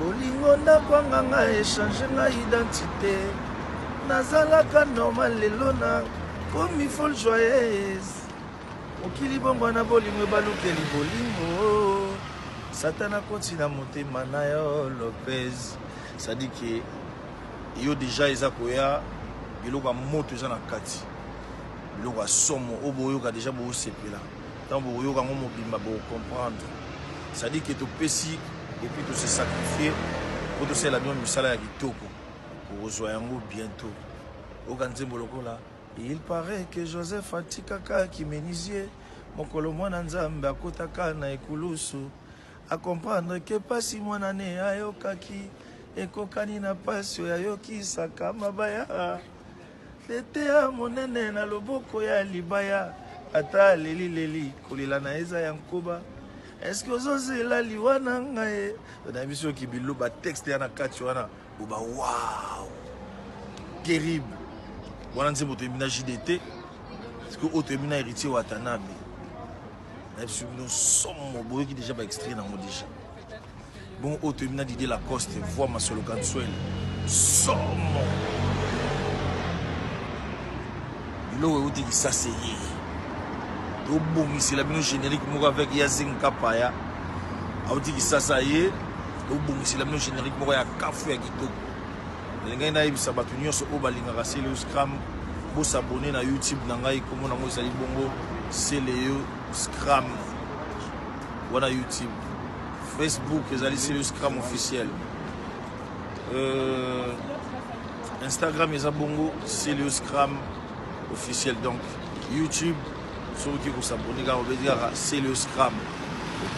bolingo ndakwanga nga échange nga identité nazalaka normal lelo na komi folle joyeuse mokili bongo na bolingo ebalukeli bolingo satana koti na motema na yo Lopez sadiki yo deja eza koya biloko ya moto eza na kati biloko ya somo oyo boyoka deja bosepela ntango boyoka ngo mobimba bocomprendre sadiki topesi epuis tose sacrifier po tosala bino misala ya kitoko kozwa yango bientôt oka nzembo lokola il paraît que Joseph atikaka kimenisier mokolo mwana nzambe akotaka na ekulusu akomprendre ke pasi mwana ne ayokaki ekokani na pasi oyo ayokisaka mabaya lete ya monene na loboko ya libaya ata lelileli kolela na eza ya nkoba eske ozozela liwa na ngai na biso yoki bilo batexte ya na kati wana oba wow terrible wana nzembo toyebi na JDT parceque oyo toyebi na héritier Watanabe na biso bino somo boyoki déjà baextrait nango déjà bon oyo toyebi na Didier Lacoste voix masolo kanswele somo biloko euti kisase ye tobongisela bino générique moko avec Yazin Kapaya auti kisasa ye tobongisela bino générique moko ya kafu ya kitoko elengai nayebisa bato nyonso oyo balingaka Seleo Scram bosabone na YouTube na ngai kombo nango ezali bongo Seleo Scram wana YouTube Facebook ezali Seleo Scram officiel Instagram eza bongo Seleo Scram officiel donc YouTube soki kosabone kaka obeti kaka Seleo Scram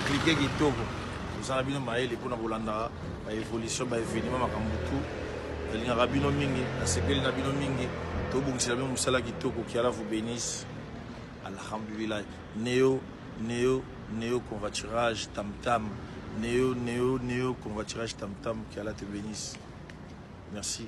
cliquez kitoko ozala bino mayele mpona kolandaka baévolution baévénement makambo tu elingaka bino mingi nasepeli na bino mingi tobongisela bino mosala kitoko ki ala vous bénisse alhamdulillah Néo convoiturage tam-tam Néo convoiturage tam-tam ki ala te bénisse merci.